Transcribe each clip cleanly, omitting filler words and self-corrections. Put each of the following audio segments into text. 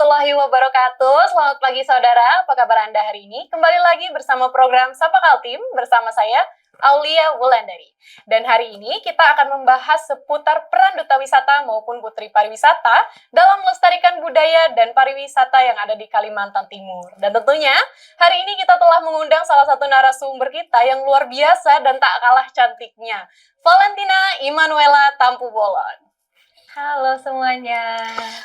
warahmatullahi wabarakatuh. Selamat pagi saudara, apa kabar Anda hari ini? Kembali lagi bersama program Sapa Kaltim bersama saya, Aulia Wulandari. Dan hari ini kita akan membahas seputar peran Duta Wisata maupun Putri Pariwisata dalam melestarikan budaya dan pariwisata yang ada di Kalimantan Timur. Dan tentunya hari ini kita telah mengundang salah satu narasumber kita yang luar biasa dan tak kalah cantiknya, Valentina Immanuela Tampu Bolon. Halo semuanya.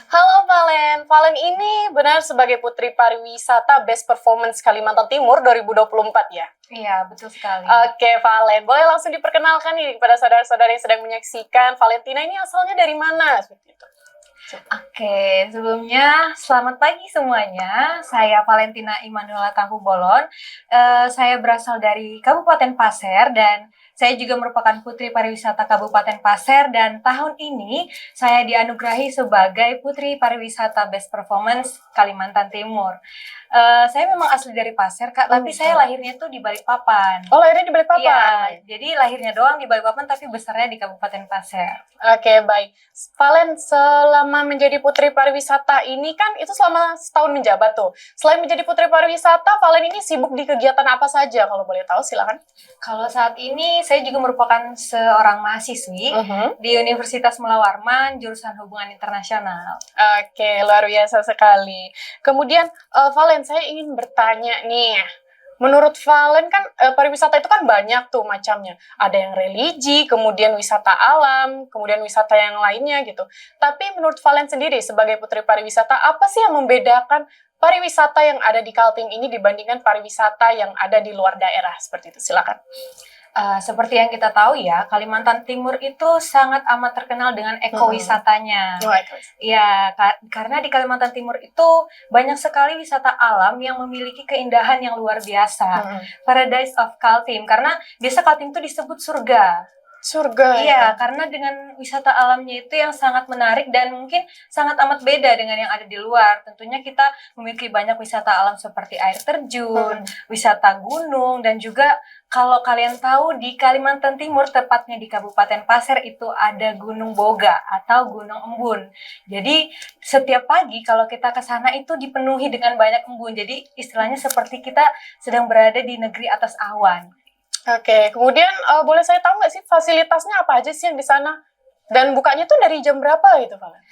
Halo Valen. Valen ini benar sebagai Putri Pariwisata Best Performance Kalimantan Timur 2024 ya? Iya, betul sekali. Oke, Valen. Boleh langsung diperkenalkan nih kepada saudara-saudara yang sedang menyaksikan. Valentina ini asalnya dari mana? Oke, sebelumnya selamat pagi semuanya. Saya Valentina Immanuela Tampu Bolon. Saya berasal dari Kabupaten Pasir dan saya juga merupakan Putri Pariwisata Kabupaten Pasir dan tahun ini saya dianugerahi sebagai Putri Pariwisata Best Performance Kalimantan Timur. Saya memang asli dari Pasir, Kak, tapi saya lahirnya tuh di Balikpapan. Oh, lahirnya di Balikpapan? Iya, jadi lahirnya doang di Balikpapan tapi besarnya di Kabupaten Pasir. Oke, baik. Valen, selama menjadi Putri Pariwisata ini kan itu selama setahun menjabat tuh. Selain menjadi Putri Pariwisata, Valen ini sibuk di kegiatan apa saja? Kalau boleh tahu, silakan. Kalau saat ini saya juga merupakan seorang mahasiswi di Universitas Mula Warman, jurusan Hubungan Internasional. Oke, luar biasa sekali. Kemudian, Valen, saya ingin bertanya nih. Menurut Valen kan pariwisata itu kan banyak tuh macamnya. Ada yang religi, kemudian wisata alam, kemudian wisata yang lainnya gitu. Tapi menurut Valen sendiri sebagai Putri Pariwisata, apa sih yang membedakan pariwisata yang ada di Kaltim ini dibandingkan pariwisata yang ada di luar daerah? Seperti itu, silakan. Seperti yang kita tahu ya, Kalimantan Timur itu sangat amat terkenal dengan ekowisatanya. Ya, karena di Kalimantan Timur itu banyak sekali wisata alam yang memiliki keindahan yang luar biasa. Paradise of Kaltim, karena biasa Kaltim itu disebut surga. Surga. Iya, karena dengan wisata alamnya itu yang sangat menarik dan mungkin sangat amat beda dengan yang ada di luar. Tentunya kita memiliki banyak wisata alam seperti air terjun, wisata gunung, dan juga kalau kalian tahu di Kalimantan Timur, tepatnya di Kabupaten Pasir itu ada Gunung Boga atau Gunung Embun. Jadi setiap pagi kalau kita ke sana itu dipenuhi dengan banyak embun. Jadi istilahnya seperti kita sedang berada di negeri atas awan. Oke, kemudian boleh saya tahu nggak sih fasilitasnya apa aja sih yang di sana? Dan bukanya tuh dari jam berapa gitu, Valen?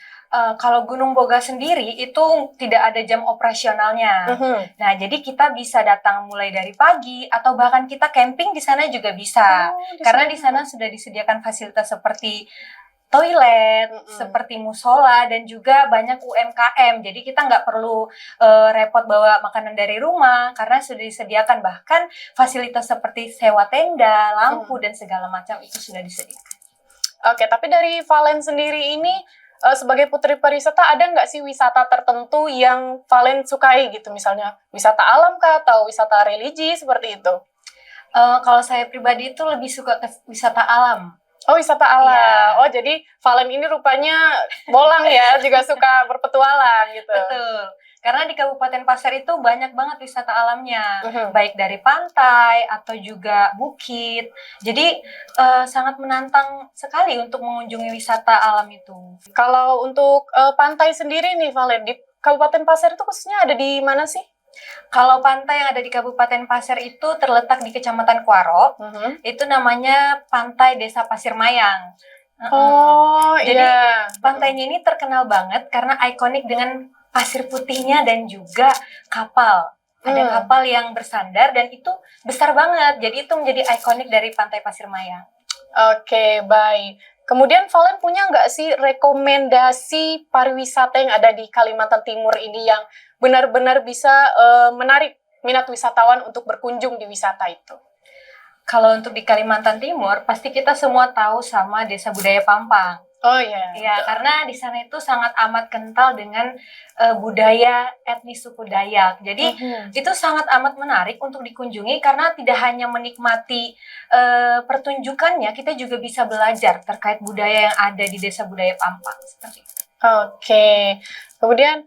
Kalau Gunung Boga sendiri itu tidak ada jam operasionalnya. Nah, jadi kita bisa datang mulai dari pagi atau bahkan kita camping di sana juga bisa. Karena di sana sudah disediakan fasilitas seperti toilet, seperti musola, dan juga banyak UMKM. Jadi kita nggak perlu repot bawa makanan dari rumah, karena sudah disediakan. Bahkan fasilitas seperti sewa tenda, lampu, dan segala macam itu sudah disediakan. Oke, tapi dari Valen sendiri ini, sebagai Putri Pariwisata, ada nggak sih wisata tertentu yang Valen sukai gitu? Misalnya wisata alam kah, atau wisata religi, seperti itu? Kalau saya pribadi itu lebih suka ke wisata alam. Oh, wisata alam. Yeah. Oh, jadi Valen ini rupanya bolang ya, juga suka berpetualang gitu. Betul. Karena di Kabupaten Pasir itu banyak banget wisata alamnya, baik dari pantai atau juga bukit. Jadi sangat menantang sekali untuk mengunjungi wisata alam itu. Kalau untuk pantai sendiri nih, Valen, di Kabupaten Pasir itu khususnya ada di mana sih? Kalau pantai yang ada di Kabupaten Pasir itu terletak di Kecamatan Kuaro, itu namanya Pantai Desa Pasir Mayang. Jadi pantainya ini terkenal banget karena ikonik dengan pasir putihnya dan juga kapal. Ada kapal yang bersandar dan itu besar banget, jadi itu menjadi ikonik dari Pantai Pasir Mayang. Oke, baik. Kemudian Valen punya nggak sih rekomendasi pariwisata yang ada di Kalimantan Timur ini yang benar-benar bisa menarik minat wisatawan untuk berkunjung di wisata itu? Kalau untuk di Kalimantan Timur, pasti kita semua tahu sama Desa Budaya Pampang. Oh iya. Ya, karena di sana itu sangat amat kental dengan budaya etnis suku Dayak. Jadi itu sangat amat menarik untuk dikunjungi karena tidak hanya menikmati pertunjukannya, kita juga bisa belajar terkait budaya yang ada di Desa Budaya Pampang. Seperti itu. Oke. Kemudian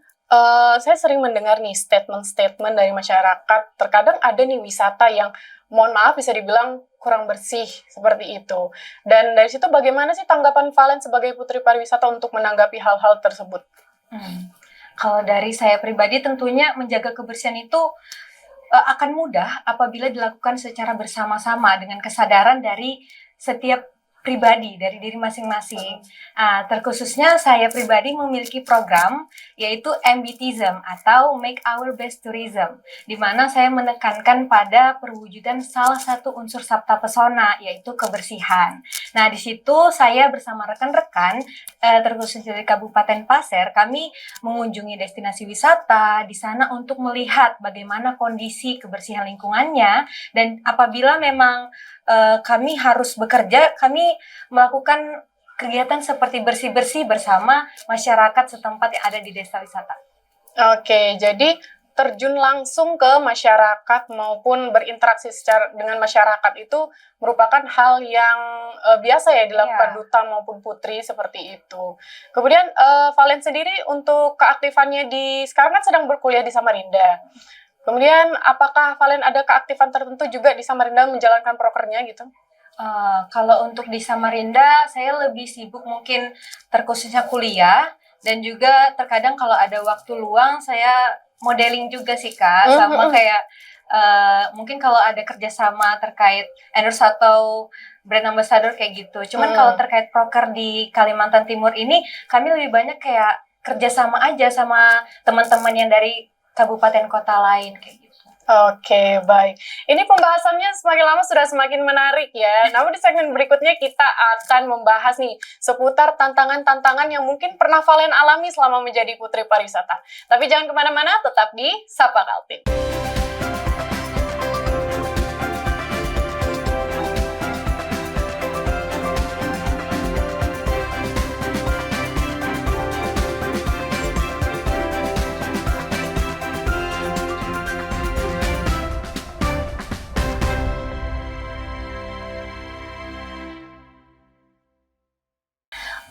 saya sering mendengar nih statement-statement dari masyarakat. Terkadang ada nih wisata yang mohon maaf bisa dibilang kurang bersih seperti itu. Dan dari situ bagaimana sih tanggapan Valen sebagai Putri Pariwisata untuk menanggapi hal-hal tersebut? Kalau dari saya pribadi tentunya menjaga kebersihan itu akan mudah apabila dilakukan secara bersama-sama dengan kesadaran dari setiap pribadi, dari diri masing-masing. Terkhususnya saya pribadi memiliki program yaitu MBTism atau Make Our Best Tourism, di mana saya menekankan pada perwujudan salah satu unsur sabta pesona yaitu kebersihan. Nah, di situ saya bersama rekan-rekan terkhusus dari Kabupaten Pasir, kami mengunjungi destinasi wisata di sana untuk melihat bagaimana kondisi kebersihan lingkungannya, dan apabila memang kami harus bekerja, kami melakukan kegiatan seperti bersih-bersih bersama masyarakat setempat yang ada di desa wisata. Oke, jadi terjun langsung ke masyarakat maupun berinteraksi secara dengan masyarakat itu merupakan hal yang biasa ya dilakukan duta maupun putri seperti itu. Kemudian Valen sendiri untuk keaktifannya sekarang kan sedang berkuliah di Samarinda. Kemudian apakah Valen ada keaktifan tertentu juga di Samarinda menjalankan prokernya gitu? Kalau untuk di Samarinda, saya lebih sibuk mungkin terkhususnya kuliah, dan juga terkadang kalau ada waktu luang saya modeling juga sih Kak, sama kayak mungkin kalau ada kerjasama terkait endorse atau brand ambassador kayak gitu. Cuman kalau terkait proker di Kalimantan Timur ini, kami lebih banyak kayak kerjasama aja sama teman-teman yang dari kabupaten kota lain kayak gitu. Oke, baik. Ini pembahasannya semakin lama sudah semakin menarik ya. Namun di segmen berikutnya kita akan membahas nih seputar tantangan-tantangan yang mungkin pernah Valen alami selama menjadi putri pariwisata. Tapi jangan kemana-mana, tetap di Sapa Kaltim.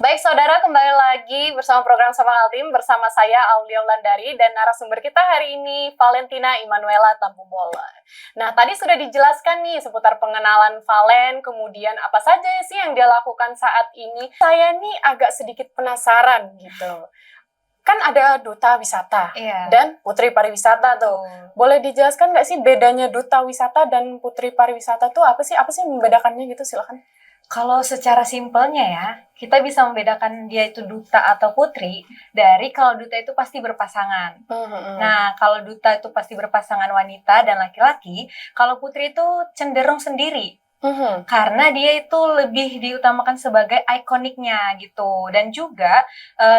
Baik saudara, kembali lagi bersama program Sapa Kaltim bersama saya Aulia Wulandari dan narasumber kita hari ini Valentina Emanuela Tampubola. Nah, tadi sudah dijelaskan nih seputar pengenalan Valen, kemudian apa saja sih yang dia lakukan saat ini. Saya nih agak sedikit penasaran gitu. Kan ada duta wisata dan putri pariwisata tuh. Boleh dijelaskan nggak sih bedanya duta wisata dan putri pariwisata tuh apa sih? Apa sih membedakannya gitu? Silakan. Kalau secara simpelnya ya, kita bisa membedakan dia itu duta atau putri dari kalau duta itu pasti berpasangan. Nah, kalau duta itu pasti berpasangan wanita dan laki-laki, kalau putri itu cenderung sendiri. Karena dia itu lebih diutamakan sebagai ikoniknya gitu. Dan juga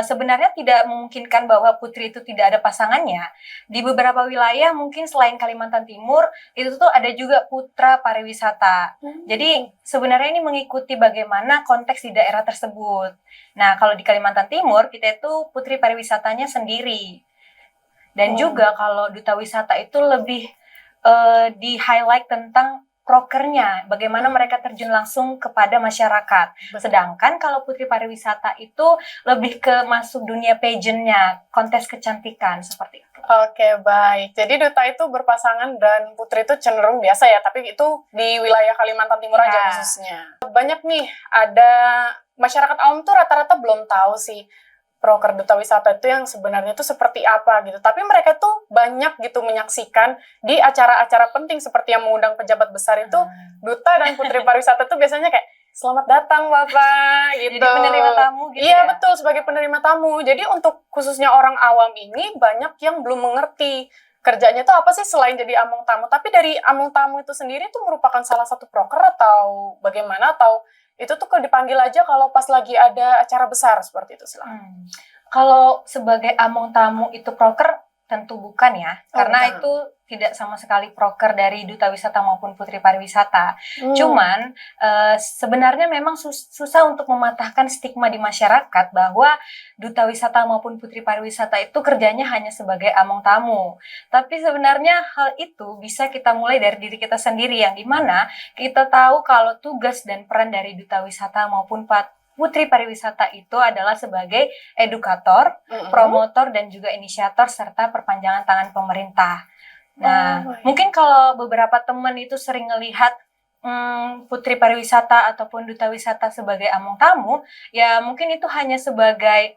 sebenarnya tidak memungkinkan bahwa putri itu tidak ada pasangannya. Di beberapa wilayah mungkin selain Kalimantan Timur, itu tuh ada juga putra pariwisata. Jadi sebenarnya ini mengikuti bagaimana konteks di daerah tersebut. Nah, kalau di Kalimantan Timur, kita itu putri pariwisatanya sendiri. Dan juga kalau duta wisata itu lebih di-highlight tentang prokernya, bagaimana mereka terjun langsung kepada masyarakat. Sedangkan kalau putri pariwisata itu lebih ke masuk dunia pageantnya, kontes kecantikan seperti itu. Oke, baik. Jadi duta itu berpasangan dan putri itu cenderung biasa ya, tapi itu di wilayah Kalimantan Timur aja khususnya. Banyak nih, ada masyarakat awam tuh rata-rata belum tahu sih proker duta wisata itu yang sebenarnya itu seperti apa gitu. Tapi mereka tuh banyak gitu menyaksikan di acara-acara penting seperti yang mengundang pejabat besar itu, duta dan putri pariwisata tuh biasanya kayak selamat datang Bapak gitu. Jadi penerima tamu gitu. Iya, betul, sebagai penerima tamu. Jadi untuk khususnya orang awam ini banyak yang belum mengerti kerjanya tuh apa sih selain jadi among tamu. Tapi dari among tamu itu sendiri tuh merupakan salah satu proker atau bagaimana, atau itu tuh kalau dipanggil aja kalau pas lagi ada acara besar seperti itu, silakan. Kalau sebagai among tamu itu proker, tentu bukan ya, karena itu tidak sama sekali proker dari duta wisata maupun putri pariwisata. Cuman sebenarnya memang susah untuk mematahkan stigma di masyarakat bahwa duta wisata maupun putri pariwisata itu kerjanya hanya sebagai among tamu. Tapi sebenarnya hal itu bisa kita mulai dari diri kita sendiri, yang dimana kita tahu kalau tugas dan peran dari duta wisata maupun putri pariwisata itu adalah sebagai edukator, promotor, dan juga inisiator serta perpanjangan tangan pemerintah. Nah, mungkin kalau beberapa teman itu sering ngelihat putri pariwisata ataupun duta wisata sebagai among tamu, ya mungkin itu hanya sebagai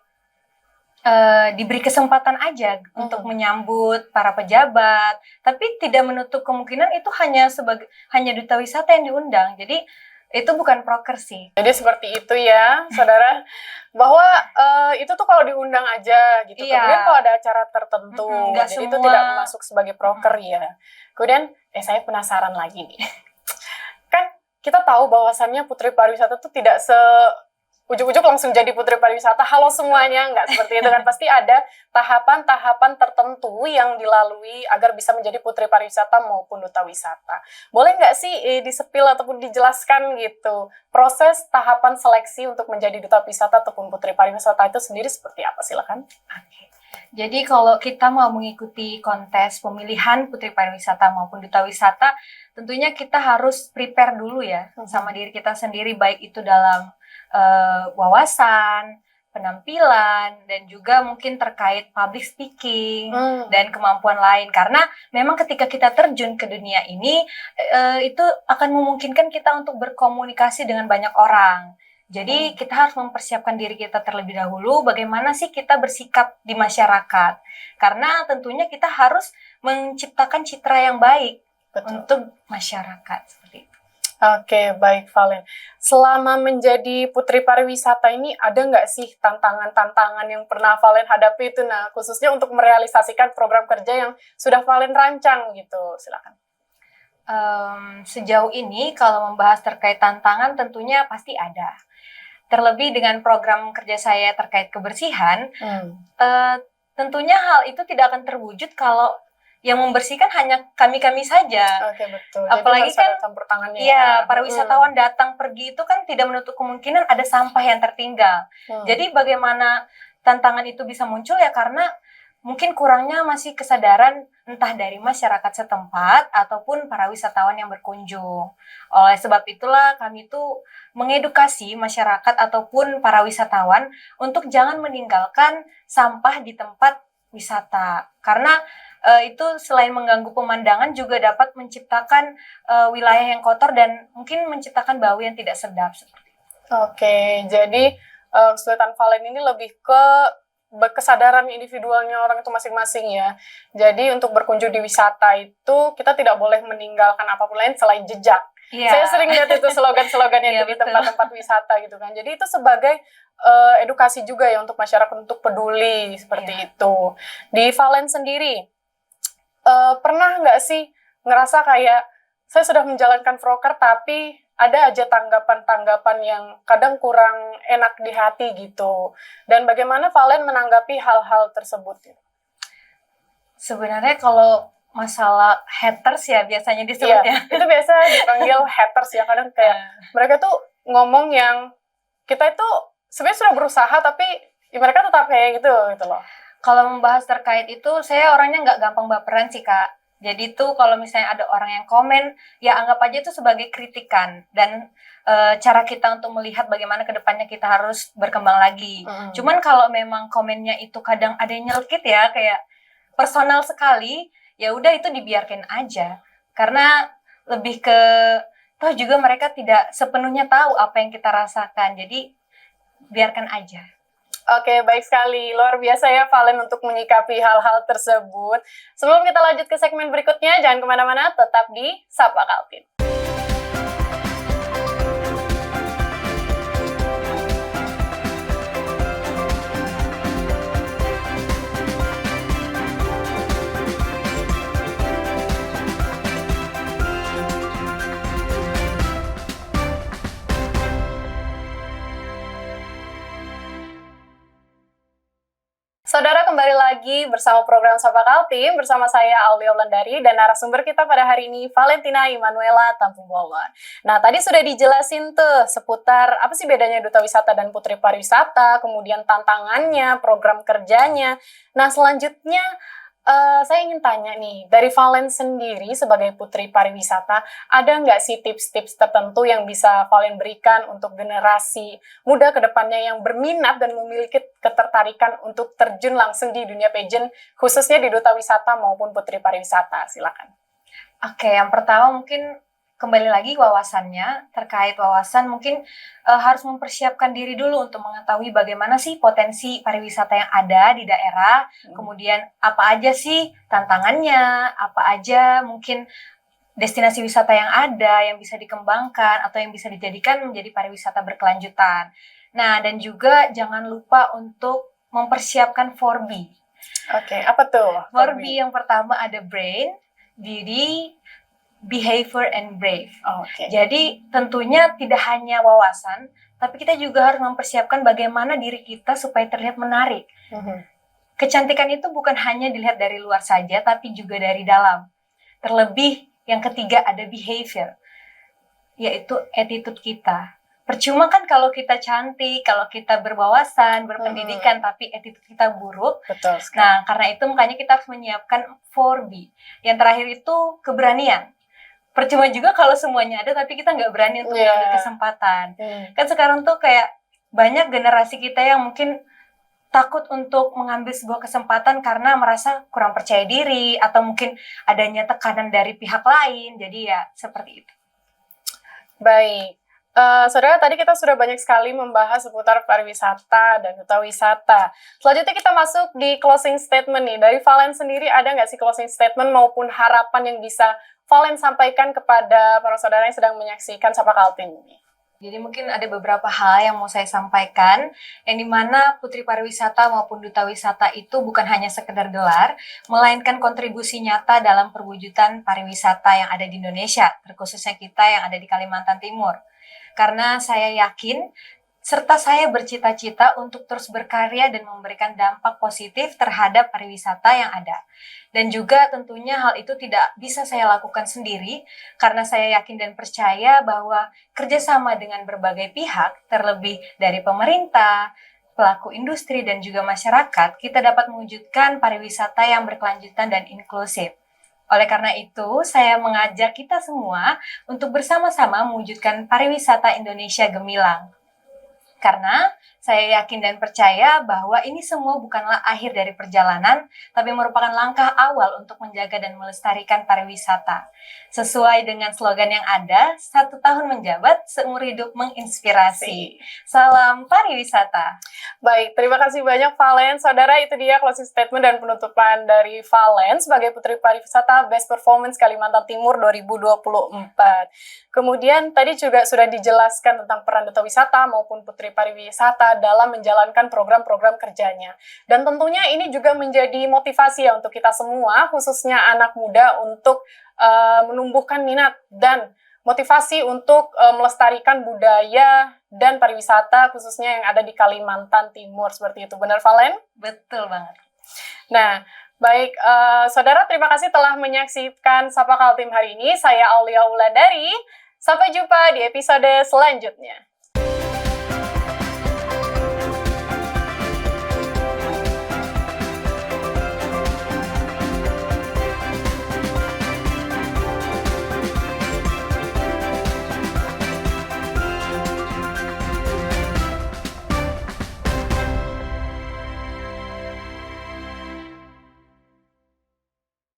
diberi kesempatan aja untuk menyambut para pejabat, tapi tidak menutup kemungkinan itu hanya duta wisata yang diundang. Jadi itu bukan proker sih. Jadi seperti itu ya, saudara, bahwa itu tuh kalau diundang aja gitu. Iya. Kemudian kalau ada acara tertentu, Nggak jadi semua. itu tidak masuk sebagai proker ya. Kemudian, saya penasaran lagi nih. Kan kita tahu bahwasannya Putri Pariwisata tuh tidak ujuk-ujuk langsung jadi Putri Pariwisata, halo semuanya, nggak seperti itu kan. Pasti ada tahapan-tahapan tertentu yang dilalui agar bisa menjadi Putri Pariwisata maupun Duta Wisata. Boleh nggak sih disepil ataupun dijelaskan gitu, proses tahapan seleksi untuk menjadi Duta Wisata ataupun Putri Pariwisata itu sendiri seperti apa? Silakan. Oke. Jadi kalau kita mau mengikuti kontes pemilihan Putri Pariwisata maupun Duta Wisata, tentunya kita harus prepare dulu ya sama diri kita sendiri, baik itu dalam wawasan, penampilan, dan juga mungkin terkait public speaking dan kemampuan lain. Karena memang ketika kita terjun ke dunia ini, itu akan memungkinkan kita untuk berkomunikasi dengan banyak orang. Jadi kita harus mempersiapkan diri kita terlebih dahulu bagaimana sih kita bersikap di masyarakat. Karena tentunya kita harus menciptakan citra yang baik untuk masyarakat seperti itu. Oke, baik Valen. Selama menjadi Putri Pariwisata ini ada nggak sih tantangan-tantangan yang pernah Valen hadapi itu? Nah, khususnya untuk merealisasikan program kerja yang sudah Valen rancang gitu. Silakan. Sejauh ini kalau membahas terkait tantangan tentunya pasti ada. Terlebih dengan program kerja saya terkait kebersihan, tentunya hal itu tidak akan terwujud kalau yang membersihkan hanya kami-kami saja. Oke, betul. Apalagi jadi kan campur tangannya. Iya, para wisatawan datang pergi itu kan tidak menutup kemungkinan ada sampah yang tertinggal. Jadi bagaimana tantangan itu bisa muncul ya karena mungkin kurangnya masih kesadaran entah dari masyarakat setempat ataupun para wisatawan yang berkunjung. Oleh sebab itulah kami itu mengedukasi masyarakat ataupun para wisatawan untuk jangan meninggalkan sampah di tempat wisata. Karena itu selain mengganggu pemandangan juga dapat menciptakan wilayah yang kotor dan mungkin menciptakan bau yang tidak sedap seperti itu. Oke, jadi kesulitan Valen ini lebih ke kesadaran individualnya orang itu masing-masing ya. Jadi untuk berkunjung di wisata itu kita tidak boleh meninggalkan apapun lain selain jejak. Yeah. Saya sering lihat itu slogan-slogannya itu di tempat-tempat wisata gitu kan. Jadi itu sebagai edukasi juga ya untuk masyarakat untuk peduli seperti itu. Di Valen sendiri, pernah nggak sih ngerasa kayak saya sudah menjalankan proker tapi ada aja tanggapan-tanggapan yang kadang kurang enak di hati gitu. Dan bagaimana Valen menanggapi hal-hal tersebut? Sebenarnya kalau masalah haters ya biasanya disebutnya. Iya, itu biasa dipanggil haters ya. Kadang kayak mereka tuh ngomong yang kita itu sebenarnya sudah berusaha tapi mereka tetap kayak gitu loh. Kalau membahas terkait itu, saya orangnya nggak gampang baperan sih, Kak. Jadi tuh kalau misalnya ada orang yang komen, ya anggap aja itu sebagai kritikan. Dan cara kita untuk melihat bagaimana kedepannya kita harus berkembang lagi. Cuman kalau memang komennya itu kadang ada yang nyelkit ya, kayak personal sekali, ya udah itu dibiarkan aja. Karena lebih ke, toh juga mereka tidak sepenuhnya tahu apa yang kita rasakan. Jadi biarkan aja. Oke, baik sekali. Luar biasa ya Valen untuk menyikapi hal-hal tersebut. Sebelum kita lanjut ke segmen berikutnya, jangan kemana-mana, tetap di Sapa Kaltim. Saudara, kembali lagi bersama program Sapa Kaltim bersama saya Aulia Wulandari dan narasumber kita pada hari ini Valentina Emanuela Tampung Bolon. Nah, tadi sudah dijelasin tuh seputar apa sih bedanya Duta Wisata dan Putri Pariwisata, kemudian tantangannya, program kerjanya. Nah, selanjutnya saya ingin tanya nih, dari Valen sendiri sebagai Putri Pariwisata, ada nggak sih tips-tips tertentu yang bisa Valen berikan untuk generasi muda ke depannya yang berminat dan memiliki ketertarikan untuk terjun langsung di dunia pageant, khususnya di Duta Wisata maupun Putri Pariwisata? Silakan. Oke, yang pertama mungkin kembali lagi wawasannya, terkait wawasan mungkin harus mempersiapkan diri dulu untuk mengetahui bagaimana sih potensi pariwisata yang ada di daerah, kemudian apa aja sih tantangannya, apa aja mungkin destinasi wisata yang ada yang bisa dikembangkan atau yang bisa dijadikan menjadi pariwisata berkelanjutan. Nah, dan juga jangan lupa untuk mempersiapkan 4B. Oke, apa tuh? 4B yang pertama ada brain, beauty, behavior, and brave. Oke. Jadi tentunya tidak hanya wawasan, tapi kita juga harus mempersiapkan bagaimana diri kita supaya terlihat menarik. Kecantikan itu bukan hanya dilihat dari luar saja, tapi juga dari dalam. Terlebih yang ketiga ada behavior, yaitu attitude kita. Percuma kan kalau kita cantik, kalau kita berwawasan, berpendidikan, tapi attitude kita buruk. Betul sekali. Nah, karena itu makanya kita harus menyiapkan 4B. Yang terakhir itu keberanian. Percuma juga kalau semuanya ada, tapi kita nggak berani untuk mengambil kesempatan. Kan sekarang tuh kayak banyak generasi kita yang mungkin takut untuk mengambil sebuah kesempatan karena merasa kurang percaya diri, atau mungkin adanya tekanan dari pihak lain. Jadi ya seperti itu. Baik. Saudara, tadi kita sudah banyak sekali membahas seputar pariwisata dan duta wisata. Selanjutnya kita masuk di closing statement nih. Dari Valen sendiri ada nggak sih closing statement maupun harapan yang bisa Valen sampaikan kepada para saudara yang sedang menyaksikan Sapa Kaltim ini? Jadi mungkin ada beberapa hal yang mau saya sampaikan, yang dimana Putri Pariwisata maupun Duta Wisata itu bukan hanya sekedar gelar, melainkan kontribusi nyata dalam perwujudan pariwisata yang ada di Indonesia, terkhususnya kita yang ada di Kalimantan Timur. Karena saya yakin, serta saya bercita-cita untuk terus berkarya dan memberikan dampak positif terhadap pariwisata yang ada. Dan juga tentunya hal itu tidak bisa saya lakukan sendiri, karena saya yakin dan percaya bahwa kerjasama dengan berbagai pihak, terlebih dari pemerintah, pelaku industri, dan juga masyarakat, kita dapat mewujudkan pariwisata yang berkelanjutan dan inklusif. Oleh karena itu, saya mengajak kita semua untuk bersama-sama mewujudkan pariwisata Indonesia gemilang. Karena saya yakin dan percaya bahwa ini semua bukanlah akhir dari perjalanan, tapi merupakan langkah awal untuk menjaga dan melestarikan pariwisata. Sesuai dengan slogan yang ada, 1 tahun menjabat, seumur hidup menginspirasi. Salam pariwisata. Baik, terima kasih banyak Valen. Saudara, itu dia closing statement dan penutupan dari Valen sebagai Putri Pariwisata Best Performance Kalimantan Timur 2024. Kemudian tadi juga sudah dijelaskan tentang peran duta wisata maupun Putri Pariwisata dalam menjalankan program-program kerjanya. Dan tentunya ini juga menjadi motivasi ya untuk kita semua, khususnya anak muda, untuk menumbuhkan minat dan motivasi untuk melestarikan budaya dan pariwisata khususnya yang ada di Kalimantan Timur. Seperti itu, benar Valen? Betul banget. Nah, baik, saudara, terima kasih telah menyaksikan Sapa Kaltim hari ini. Saya Aulia Wulandari. Sampai jumpa di episode selanjutnya.